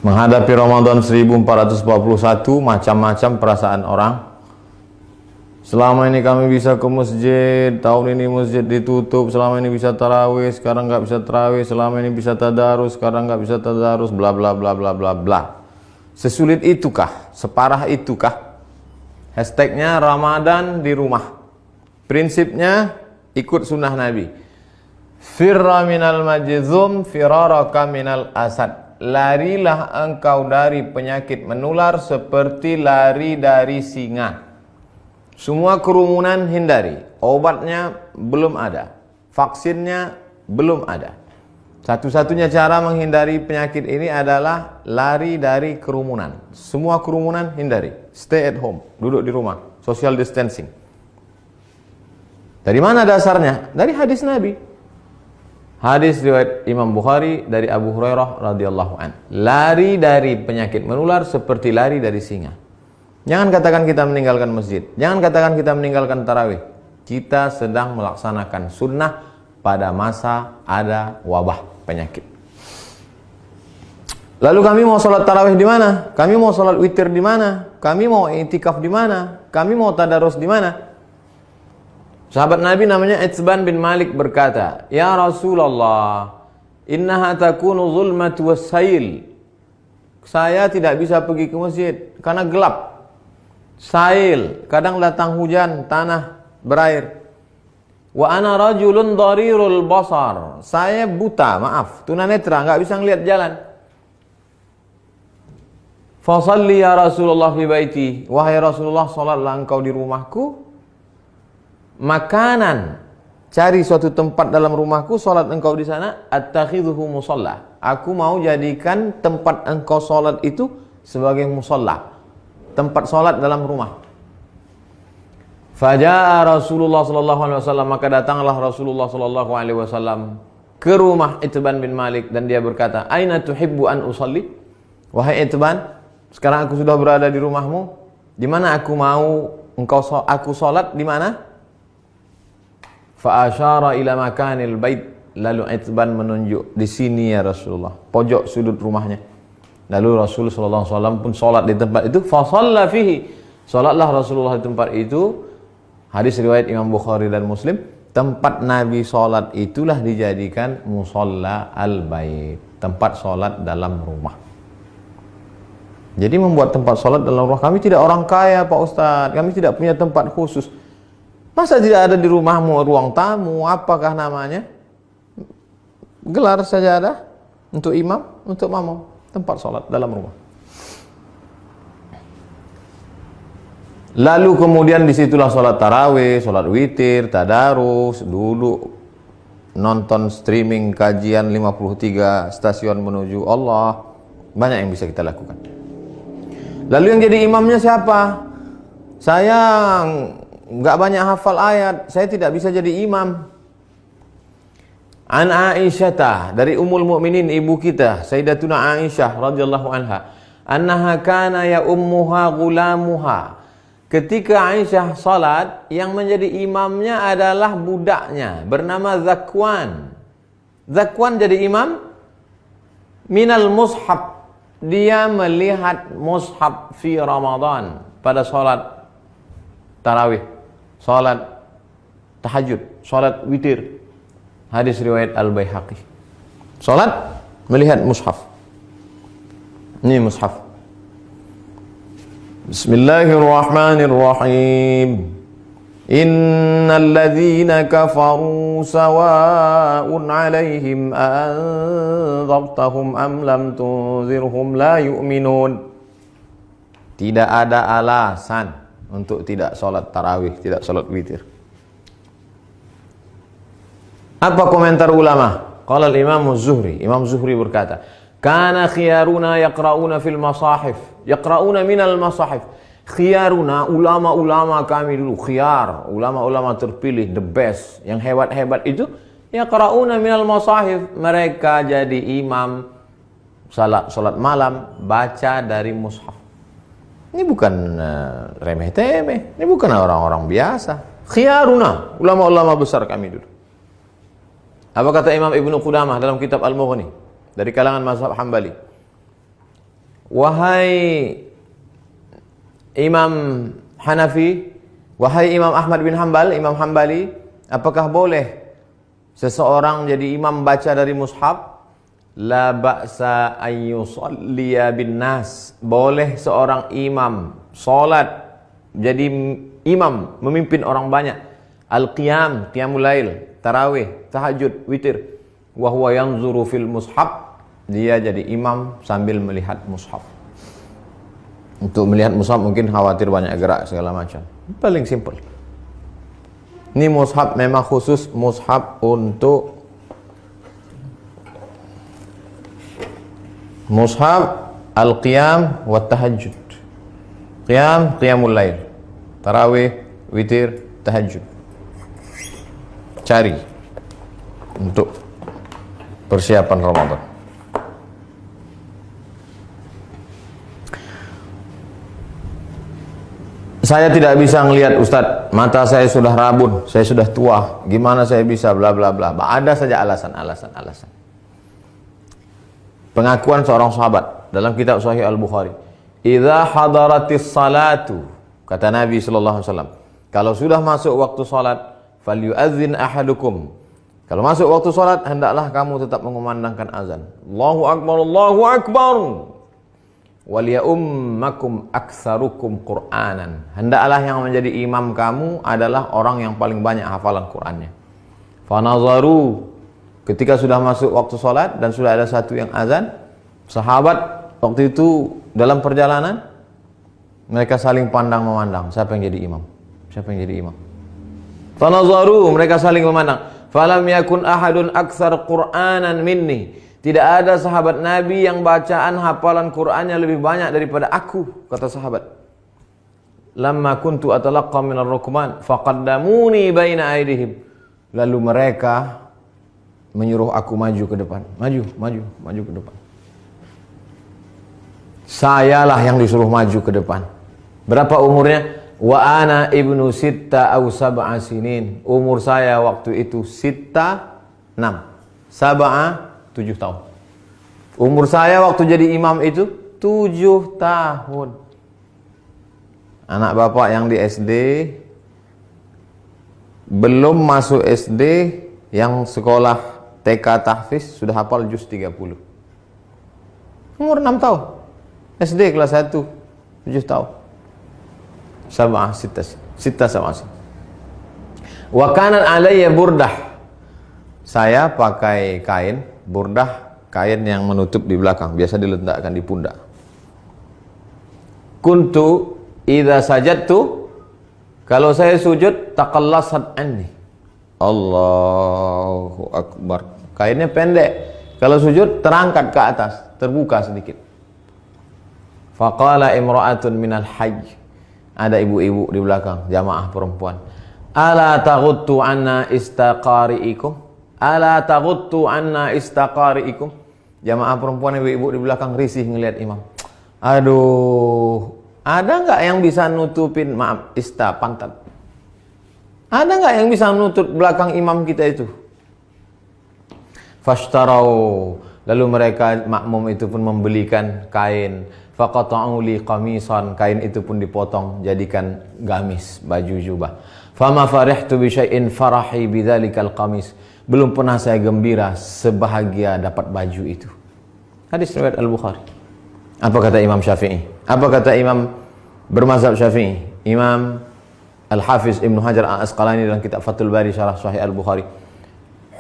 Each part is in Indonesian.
Menghadapi Ramadan 1441, macam-macam perasaan orang. Selama ini kami bisa ke masjid, tahun ini masjid ditutup. Selama ini bisa tarawih, sekarang nggak bisa tarawih. Selama ini bisa tadarus, sekarang nggak bisa tadarus. Bla bla bla bla bla bla. Sesulit itukah? Separah itukah? Hashtagnya Ramadan di rumah. Prinsipnya ikut sunnah Nabi. Firra minal majzum, firaraka minal asad. Larilah engkau dari penyakit menular seperti lari dari singa. Semua kerumunan hindari. Obatnya belum ada. Vaksinnya belum ada. Satu-satunya cara menghindari penyakit ini adalah lari dari kerumunan. Semua kerumunan hindari. Stay at home. Duduk di rumah. Social distancing. Dari mana dasarnya? Dari hadis Nabi. Hadis riwayat Imam Bukhari dari Abu Hurairah radhiyallahu an. Lari dari penyakit menular seperti lari dari singa. Jangan katakan kita meninggalkan masjid. Jangan katakan kita meninggalkan tarawih. Kita sedang melaksanakan sunnah pada masa ada wabah penyakit. Lalu kami mau sholat tarawih di mana? Kami mau sholat witir di mana? Kami mau i'tikaf di mana? Kami mau tadarus di mana? Sahabat Nabi namanya Itsban bin Malik berkata, "Ya Rasulullah, innaha takunu zulmatu wassail." Saya tidak bisa pergi ke masjid karena gelap. Sail, kadang datang hujan, tanah berair. Wa ana rajulun dharirul basar. Saya buta, maaf, tunanetra, enggak bisa ngelihat jalan. Fa shalli ya Rasulullah fi baiti. Wahai Rasulullah, salatlah engkau di rumahku. Makanan, cari suatu tempat dalam rumahku, salat engkau di sana. Attakhidhuhu musalla. Aku mau jadikan tempat engkau salat itu sebagai musalla, tempat salat dalam rumah. Faja'a Rasulullah sallallahu alaihi wasallam, maka datanglah Rasulullah sallallahu alaihi wasallam ke rumah Itban bin Malik dan dia berkata, "Aina tuhibbu an usalli?" Wahai Itban, sekarang aku sudah berada di rumahmu. Di mana aku mau aku salat di mana? Fa asyara ila makanil bait. Lalu Itban menunjuk, di sini ya Rasulullah, pojok sudut rumahnya. Lalu Rasul sallallahu alaihi wasallam pun salat di tempat itu. Fa shalla fihi. Salatlah Rasulullah di tempat itu. Hadis riwayat Imam Bukhari dan Muslim. Tempat Nabi salat itulah dijadikan musalla al-bait, tempat salat dalam rumah. Jadi membuat tempat salat dalam rumah. Kami tidak orang kaya, Pak Ustadz. Kami tidak punya tempat khusus. Masa tidak ada di rumahmu ruang tamu, apakah namanya? Gelar sajadah untuk imam, untuk makmum, tempat salat dalam rumah. Lalu kemudian disitulah salat tarawih, salat witir, tadarus, dulu nonton streaming kajian 53 stasiun menuju Allah. Banyak yang bisa kita lakukan. Lalu yang jadi imamnya siapa? Saya nggak banyak hafal ayat, saya tidak bisa jadi imam. An Aisyah, dari Ummul Mukminin, ibu kita Sayyidatuna Aisyah radhiyallahu anha, annaha kana ya ummuha gulamuha. Ketika Aisyah salat, yang menjadi imamnya adalah budaknya bernama Zakwan. Zakwan jadi imam minal mushaf. Dia melihat mushaf fi Ramadan pada salat tarawih, salat tahajud, salat witir. Hadis riwayat Al-Baihaqi. Salat melihat mushaf. Ini mushaf. Bismillahirrahmanirrahim. Innal ladzina kafaru sawa'un 'alaihim anzartahum am lam tunzirhum la yu'minun. Tidak ada alasan untuk tidak salat tarawih, tidak salat witir. Apa komentar ulama? Qala al-Imam Az-Zuhri. Imam Zuhri berkata, "Kana khiyaruna yaqra'una fil masahif." Yaqra'una minal masahif. Khiyaruna, ulama-ulama kami dulu, khiyar, ulama-ulama terpilih, the best, yang hebat-hebat itu, yaqra'una minal masahif. Mereka jadi imam salat malam, baca dari mushaf. Ini bukan remeh-temeh, ini bukan orang-orang biasa. Khiyaruna, ulama-ulama besar kami dulu. Apa kata Imam Ibnu Qudamah dalam kitab Al-Mughni dari kalangan mazhab Hambali? wahai Imam Hanafi, wahai Imam Ahmad bin Hanbal, Imam Hambali, apakah boleh seseorang jadi imam baca dari mushaf? La ba'sa an yusalliya bin nas. Boleh seorang imam salat jadi imam memimpin orang banyak. Al-qiyam, qiyamul lail, tarawih, tahajud, witir. Wa huwa yanzuru fil mushaf. Dia jadi imam sambil melihat mushaf. Untuk melihat mushaf mungkin khawatir banyak gerak segala macam. Paling simple. Ini mushaf memang khusus mushaf untuk mushaf al-qiyam wa tahajud. Qiyam, qiyamul lail. Tarawih, witir, tahajud. Cari untuk persiapan Ramadan. Saya tidak bisa ngelihat Ustadz, mata saya sudah rabun, saya sudah tua, gimana saya bisa bla bla bla. Ada saja alasan. Pengakuan seorang sahabat dalam kitab Sahih Al-Bukhari. Idza hadaratis salatu, kata Nabi sallallahu alaihi wasallam, kalau sudah masuk waktu salat, falyu'adzin ahadukum. Kalau masuk waktu salat, hendaklah kamu tetap mengumandangkan azan. Allahu akbar, Allahu akbar. Waliyummakum aktsarukum Qur'anan. Hendaklah yang menjadi imam kamu adalah orang yang paling banyak hafalan Qur'annya. Fanazaru, ketika sudah masuk waktu salat dan sudah ada satu yang azan, sahabat waktu itu dalam perjalanan mereka saling pandang memandang, siapa yang jadi imam? Siapa yang jadi imam? Fanazaru, mereka saling memandang. Falam yakun ahadun aktsar Qur'anan minni. Tidak ada sahabat Nabi yang bacaan hafalan Qur'annya lebih banyak daripada aku, kata sahabat. Lamma kuntu atalaqqa minar rukman faqaddamuni baina aydihim. Lalu mereka menyuruh aku maju ke depan. Maju ke depan. Sayalah yang disuruh maju ke depan. Berapa umurnya? Wa ana ibnu sitta aw sab'a sinin. Umur saya waktu itu sitta 6. Sab'a 7 tahun. Umur saya waktu jadi imam itu 7 tahun. Anak bapak yang di SD, belum masuk SD, yang sekolah TK tahfiz sudah hafal juz 30. Umur 6 tahun. SD kelas 1, 7 tahun. Sab'ah sitta sab'ah. Wa kana alayya burdah. Saya pakai kain burdah, kain yang menutup di belakang, biasa diletakkan di pundak. Kuntu idza sajadtu, kalau saya sujud, taqallasat anni. Allahu akbar. Kainnya pendek. Kalau sujud terangkat ke atas, terbuka sedikit. Faqala imra'atun minal hajj. Ada ibu-ibu di belakang, jamaah perempuan. Ala taghuttu anna istaqari'ikum? Ala taghuttu anna istaqari'ikum? Jamaah perempuan, ibu-ibu di belakang risih ngelihat imam. Aduh, ada nggak yang bisa nutupin, maaf, pantat? Ada nggak yang bisa nutup belakang imam kita itu? Fashtarau, lalu mereka makmum itu pun membelikan kain. Faqata'u li qamisan, kain itu pun dipotong jadikan gamis, baju jubah. Fama farihtu bi syai'in farahi bidzalikal qamis. Belum pernah saya gembira sebahagia dapat baju itu. Hadis riwayat Al-Bukhari. Apa kata Imam Syafi'i? Apa kata Imam bermazhab Syafi'i? Imam Al-Hafiz Ibnu Hajar Al-Asqalani dalam kitab Fathul Bari syarah Sahih Al-Bukhari.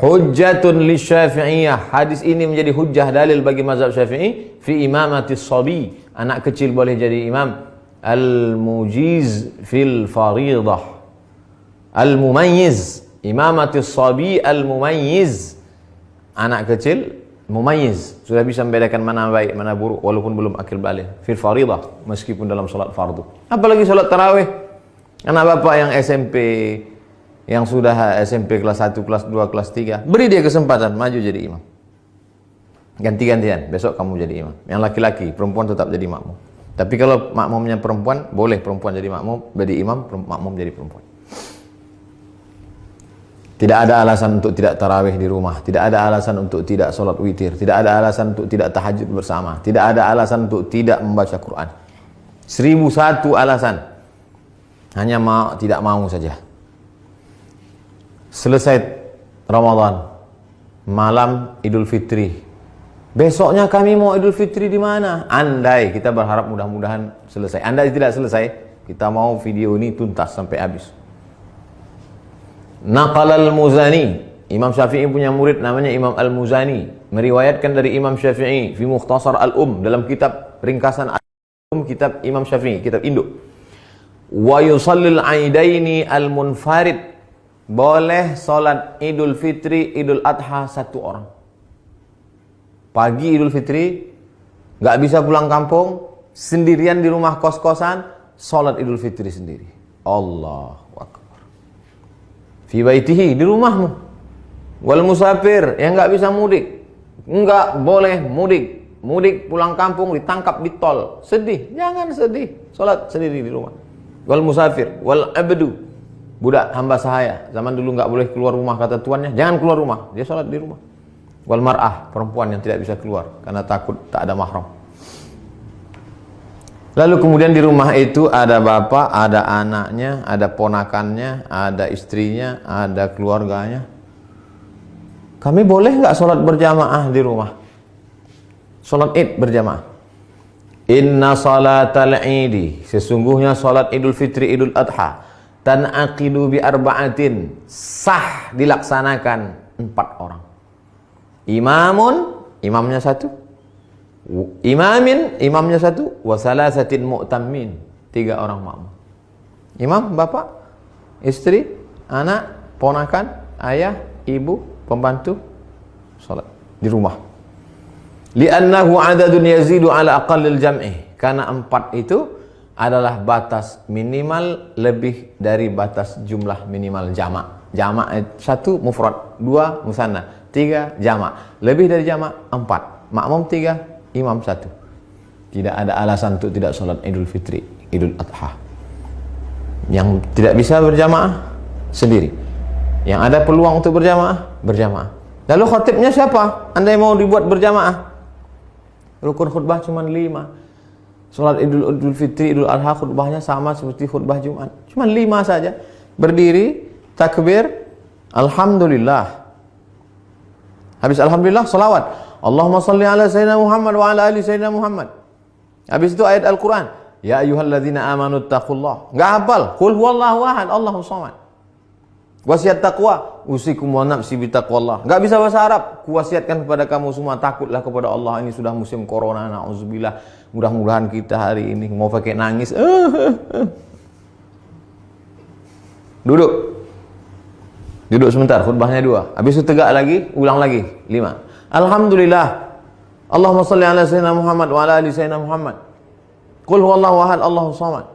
Hujjatun li Syafi'iyah. Hadis ini menjadi hujjah dalil bagi mazhab Syafi'i fi imamatis sabi. Anak kecil boleh jadi imam. Al-mujiz fil faridah. Al-mumayyiz. Imamatis sabi al-mumayyiz. Anak kecil mumayyiz, sudah bisa membedakan mana baik mana buruk walaupun belum akil balik. Fil faridah, meskipun dalam salat fardu. Apalagi salat tarawih. Anak bapak yang SMP, yang sudah SMP kelas 1, kelas 2, kelas 3, beri dia kesempatan maju jadi imam. Ganti-gantian, besok kamu jadi imam. Yang laki-laki, perempuan tetap jadi makmum. Tapi kalau makmumnya perempuan, boleh perempuan jadi makmum, jadi imam, makmum jadi perempuan. Tidak ada alasan untuk tidak tarawih di rumah. Tidak ada alasan untuk tidak sholat witir. Tidak ada alasan untuk tidak tahajud bersama. Tidak ada alasan untuk tidak membaca Quran. 1001 alasan. Hanya tidak mau saja. Selesai Ramadan, malam Idul Fitri. Besoknya kami mau Idul Fitri di mana? Andai, kita berharap mudah-mudahan selesai. Andai tidak selesai, kita mau video ini tuntas sampai habis. Naqal al-Muzani, Imam Syafi'i punya murid namanya Imam al-Muzani, meriwayatkan dari Imam Syafi'i fi Mukhtasar al-Um, dalam kitab ringkasan al-Um, kitab Imam Syafi'i, kitab induk. Wa yusallil aidaini al-munfarid, boleh salat Idul Fitri, Idul Adha satu orang. Pagi Idul Fitri, nggak bisa pulang kampung, sendirian di rumah kos-kosan, salat Idul Fitri sendiri. Allahu Akbar. Fi baitihi, di rumahmu. Wal musafir, yang nggak bisa mudik, nggak boleh mudik. Mudik pulang kampung ditangkap di tol, sedih. Jangan sedih, salat sendiri di rumah. Wal musafir, wal abdu, budak hamba sahaya. Zaman dulu nggak boleh keluar rumah kata tuannya, jangan keluar rumah, dia salat di rumah. Wal mar'ah, perempuan yang tidak bisa keluar karena takut tak ada mahram. Lalu kemudian di rumah itu ada bapak, ada anaknya, ada ponakannya, ada istrinya, ada keluarganya. Kami boleh nggak sholat berjamaah di rumah? Sholat Id berjamaah. Inna salatal idi, sesungguhnya sholat Idul Fitri, Idul Adha, tan'aqidu bi arba'atin, sah dilaksanakan 4 orang. Imamun, imamnya 1. Imamin, imamnya 1, wa salasatin mu'tammin, 3 orang makmum. Imam, bapak, istri, anak, ponakan, ayah, ibu, pembantu, salat di rumah. Li'annahu adadun yazidu ala aqallil jam'i, karena 4 itu adalah batas minimal lebih dari batas jumlah minimal jamak. Jamak 1 mufrad, 2 musanna, 3 jamak. Lebih dari jamak 4, makmum 3, imam 1. Tidak ada alasan untuk tidak sholat Idul Fitri, Idul Adha. Yang tidak bisa berjamaah sendiri. Yang ada peluang untuk berjamaah, berjamaah. Lalu khatibnya siapa? Andai mau dibuat berjamaah, rukun khutbah cuma 5. Sholat Idul Fitri, Idul Adha khutbahnya sama seperti khutbah Jumat, cuma 5 saja. Berdiri, takbir, alhamdulillah. Habis alhamdulillah, salawat. Allahumma salli ala sayyidina Muhammad wa ala ali sayyidina Muhammad. Habis itu ayat Al-Quran. Ya ayyuhalladzina amanu taqullah. Enggak hafal. Qul huwallahu ahad, Allahus samad. Wasiat taqwa, usikum wa nafsi bi taqwallah. Enggak bisa bahasa Arab. Kuwasiatkan kepada kamu semua, takutlah kepada Allah. Ini sudah musim corona, nauzubillah. Mudah-mudahan kita hari ini mau pakai nangis. Duduk. Duduk sebentar, khutbahnya 2. Habis itu tegak lagi, ulang lagi 5. Alhamdulillah. Allahumma salli ala sayyidina Muhammad wa ala ali sayyidina Muhammad. Qul huwallahu ahad, Allahus samad.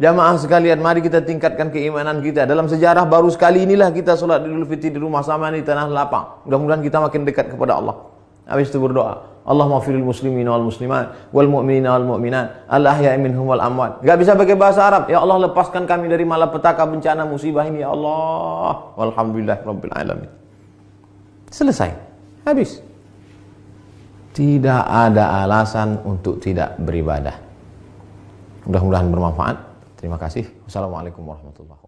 Jamaah sekalian, mari kita tingkatkan keimanan kita. Dalam sejarah baru sekali inilah kita sholat Idul Fitri di rumah sama di tanah lapang. Mudah-mudahan kita makin dekat kepada Allah. Habis itu berdoa. Allahumma firil muslimin wal muslimat wal mu'minina wal mu'minat al ahya'i minhum wal amwat. Enggak bisa pakai bahasa Arab. Ya Allah, lepaskan kami dari malapetaka bencana musibah ini ya Allah. Walhamdulillah rabbil alamin. Selesai. Habis. Tidak ada alasan untuk tidak beribadah. Mudah-mudahan bermanfaat. Terima kasih. Wassalamualaikum warahmatullahi wabarakatuh.